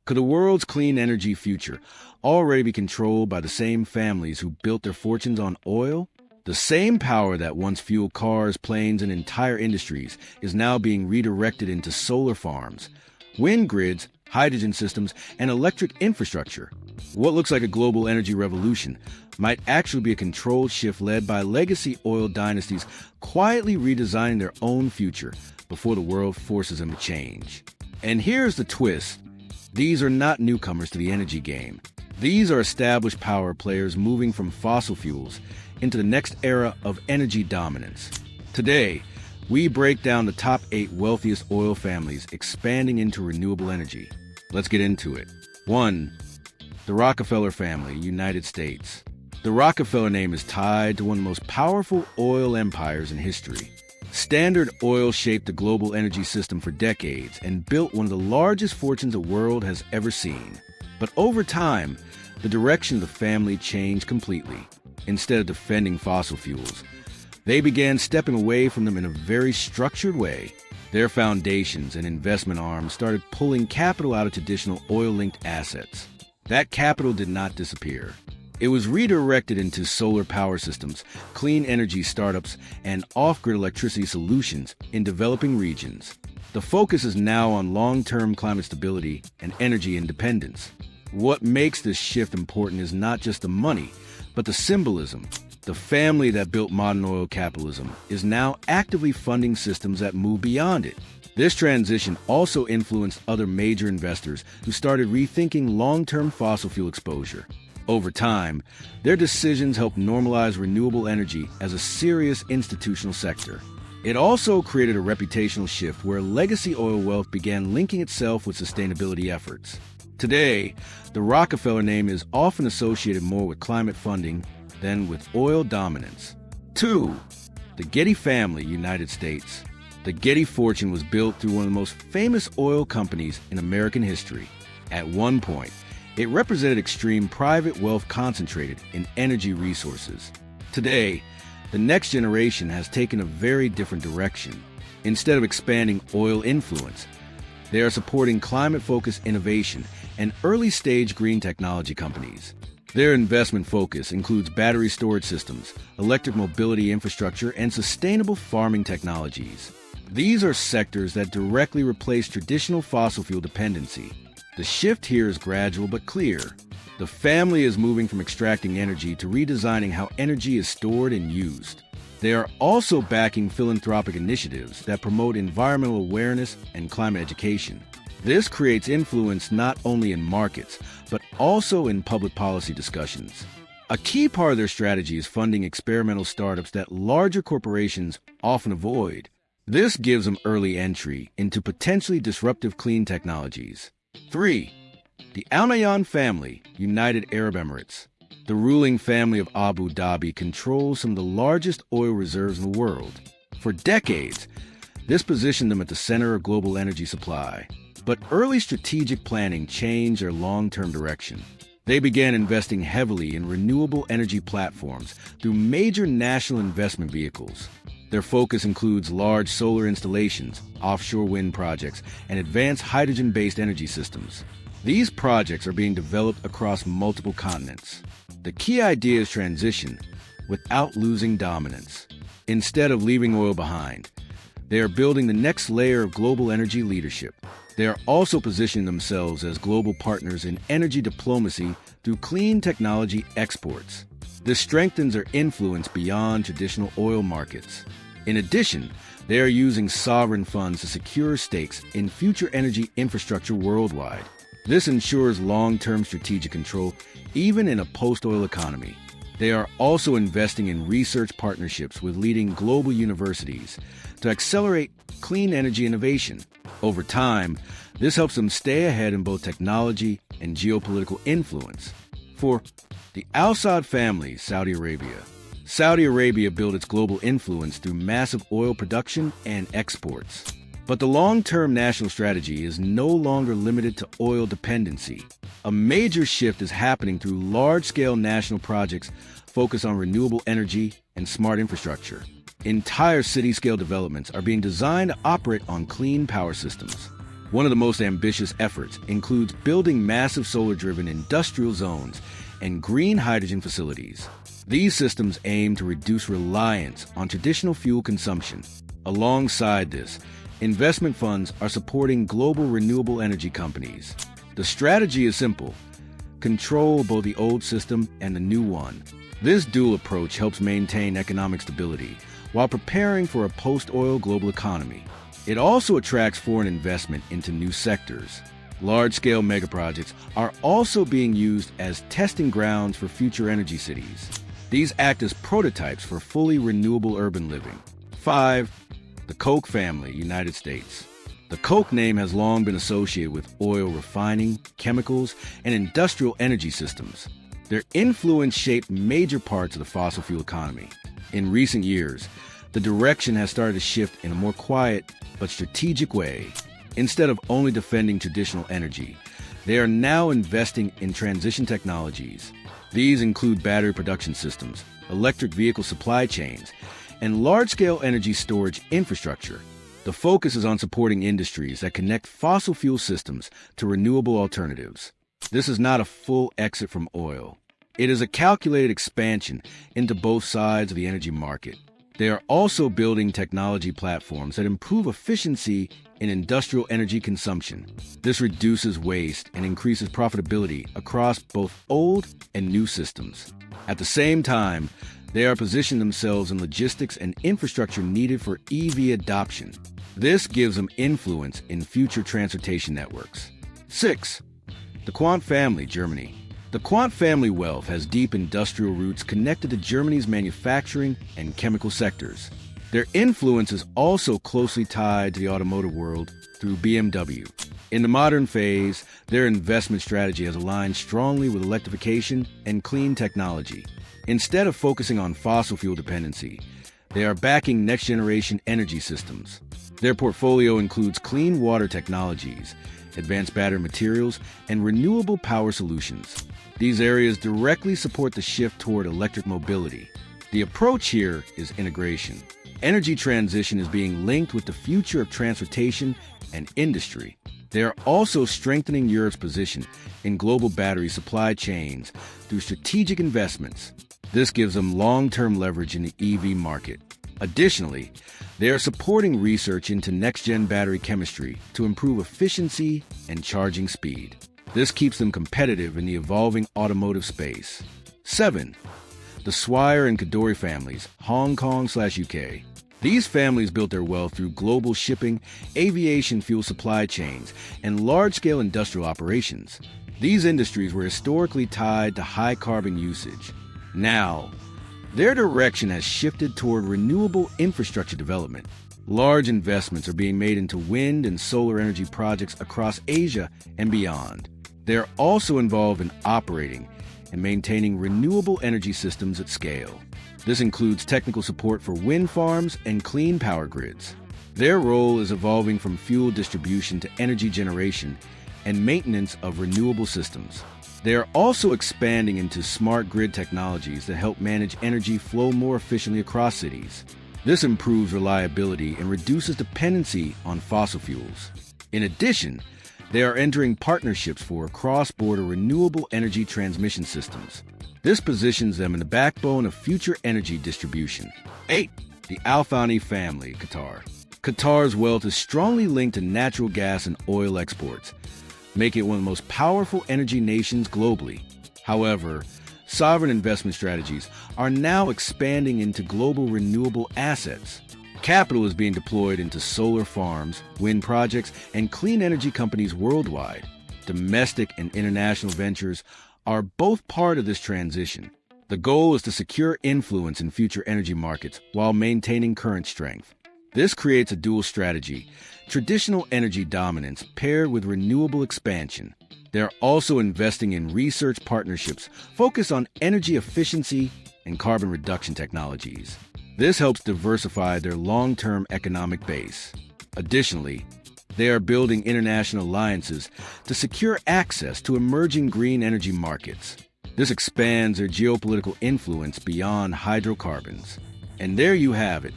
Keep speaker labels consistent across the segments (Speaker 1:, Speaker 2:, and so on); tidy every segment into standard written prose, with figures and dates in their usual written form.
Speaker 1: Could the world's clean energy future already be controlled by the same families who built their fortunes on oil? The same power that once fueled cars, planes, and entire industries is now being redirected into solar farms, wind grids, hydrogen systems, and electric infrastructure. What looks like a global energy revolution might actually be a controlled shift led by legacy oil dynasties quietly redesigning their own future before the world forces them to change. And here's the twist. These are not newcomers to the energy game. These are established power players moving from fossil fuels into the next era of energy dominance. Today, we break down the top 8 wealthiest oil families expanding into renewable energy. Let's get into it. 1. The Rockefeller family, United States. The Rockefeller name is tied to one of the most powerful oil empires in history. Standard Oil shaped the global energy system for decades and built one of the largest fortunes the world has ever seen. But over time, the direction of the family changed completely. Instead of defending fossil fuels, they began stepping away from them in a very structured way. Their foundations and investment arms started pulling capital out of traditional oil-linked assets. That capital did not disappear. It was redirected into solar power systems, clean energy startups, and off-grid electricity solutions in developing regions. The focus is now on long-term climate stability and energy independence. What makes this shift important is not just the money, but the symbolism. The family that built modern oil capitalism is now actively funding systems that move beyond it. This transition also influenced other major investors who started rethinking long-term fossil fuel exposure. Over time, their decisions helped normalize renewable energy as a serious institutional sector. It also created a reputational shift where legacy oil wealth began linking itself with sustainability efforts. Today, the Rockefeller name is often associated more with climate funding than with oil dominance. 2. The Getty family, United States. The Getty fortune was built through one of the most famous oil companies in American history. At one point, it represented extreme private wealth concentrated in energy resources. Today, the next generation has taken a very different direction. Instead of expanding oil influence, they are supporting climate-focused innovation and early-stage green technology companies. Their investment focus includes battery storage systems, electric mobility infrastructure, and sustainable farming technologies. These are sectors that directly replace traditional fossil fuel dependency. The shift here is gradual but clear. The family is moving from extracting energy to redesigning how energy is stored and used. They are also backing philanthropic initiatives that promote environmental awareness and climate education. This creates influence not only in markets, but also in public policy discussions. A key part of their strategy is funding experimental startups that larger corporations often avoid. This gives them early entry into potentially disruptive clean technologies. 3. The Al Nahyan family, United Arab Emirates. The ruling family of Abu Dhabi controls some of the largest oil reserves in the world. For decades, this positioned them at the center of global energy supply. But early strategic planning changed their long-term direction. They began investing heavily in renewable energy platforms through major national investment vehicles. Their focus includes large solar installations, offshore wind projects, and advanced hydrogen-based energy systems. These projects are being developed across multiple continents. The key idea is transition without losing dominance. Instead of leaving oil behind, they are building the next layer of global energy leadership. They are also positioning themselves as global partners in energy diplomacy through clean technology exports. This strengthens their influence beyond traditional oil markets. In addition, they are using sovereign funds to secure stakes in future energy infrastructure worldwide. This ensures long-term strategic control, even in a post-oil economy. They are also investing in research partnerships with leading global universities to accelerate clean energy innovation. Over time, this helps them stay ahead in both technology and geopolitical influence. 4. The Al Saud family, Saudi Arabia. Saudi Arabia built its global influence through massive oil production and exports. But the long-term national strategy is no longer limited to oil dependency. A major shift is happening through large-scale national projects focused on renewable energy and smart infrastructure. Entire city-scale developments are being designed to operate on clean power systems. One of the most ambitious efforts includes building massive solar-driven industrial zones and green hydrogen facilities. These systems aim to reduce reliance on traditional fuel consumption. Alongside this, investment funds are supporting global renewable energy companies. The strategy is simple: control both the old system and the new one. This dual approach helps maintain economic stability while preparing for a post-oil global economy. It also attracts foreign investment into new sectors. Large-scale megaprojects are also being used as testing grounds for future energy cities. These act as prototypes for fully renewable urban living. 5. The Koch family, United States. The Koch name has long been associated with oil refining, chemicals, and industrial energy systems. Their influence shaped major parts of the fossil fuel economy. In recent years, the direction has started to shift in a more quiet but strategic way. Instead of only defending traditional energy, they are now investing in transition technologies. These include battery production systems, electric vehicle supply chains, and large-scale energy storage infrastructure. The focus is on supporting industries that connect fossil fuel systems to renewable alternatives. This is not a full exit from oil. It is a calculated expansion into both sides of the energy market. They are also building technology platforms that improve efficiency in industrial energy consumption. This reduces waste and increases profitability across both old and new systems. At the same time, they are positioning themselves in logistics and infrastructure needed for EV adoption. This gives them influence in future transportation networks. 6. The Quandt family, Germany. The Quandt family wealth has deep industrial roots connected to Germany's manufacturing and chemical sectors. Their influence is also closely tied to the automotive world through BMW. In the modern phase, their investment strategy has aligned strongly with electrification and clean technology. Instead of focusing on fossil fuel dependency, they are backing next-generation energy systems. Their portfolio includes clean water technologies, advanced battery materials, and renewable power solutions. These areas directly support the shift toward electric mobility. The approach here is integration. Energy transition is being linked with the future of transportation and industry. They are also strengthening Europe's position in global battery supply chains through strategic investments. This gives them long-term leverage in the EV market. Additionally, they are supporting research into next-gen battery chemistry to improve efficiency and charging speed. This keeps them competitive in the evolving automotive space. 7. The Swire and Kadoorie families, Hong Kong/UK. These families built their wealth through global shipping, aviation fuel supply chains, and large-scale industrial operations. These industries were historically tied to high carbon usage. Now, their direction has shifted toward renewable infrastructure development. Large investments are being made into wind and solar energy projects across Asia and beyond. They are also involved in operating and maintaining renewable energy systems at scale. This includes technical support for wind farms and clean power grids. Their role is evolving from fuel distribution to energy generation and maintenance of renewable systems. They are also expanding into smart grid technologies that help manage energy flow more efficiently across cities. This improves reliability and reduces dependency on fossil fuels. In addition, they are entering partnerships for cross-border renewable energy transmission systems. This positions them in the backbone of future energy distribution. 8. The Al Thani family, Qatar. Qatar's wealth is strongly linked to natural gas and oil exports, making it one of the most powerful energy nations globally. However, sovereign investment strategies are now expanding into global renewable assets. Capital is being deployed into solar farms, wind projects, and clean energy companies worldwide. Domestic and international ventures are both part of this transition. The goal is to secure influence in future energy markets while maintaining current strength. This creates a dual strategy: traditional energy dominance paired with renewable expansion. They're also investing in research partnerships focused on energy efficiency and carbon reduction technologies. This helps diversify their long-term economic base. Additionally, they are building international alliances to secure access to emerging green energy markets. This expands their geopolitical influence beyond hydrocarbons. And there you have it.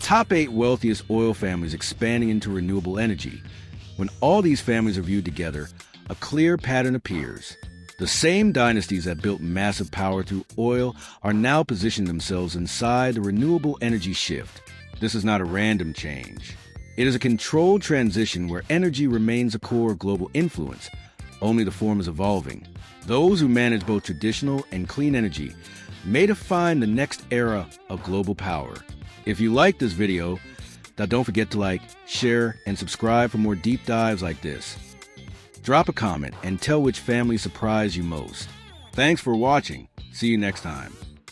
Speaker 1: Top 8 wealthiest oil families expanding into renewable energy. When all these families are viewed together, a clear pattern appears. The same dynasties that built massive power through oil are now positioning themselves inside the renewable energy shift. This is not a random change. It is a controlled transition where energy remains a core of global influence. Only the form is evolving. Those who manage both traditional and clean energy may define the next era of global power. If you like this video, don't forget to like, share, and subscribe for more deep dives like this. Drop a comment and tell which family surprised you most. Thanks for watching. See you next time.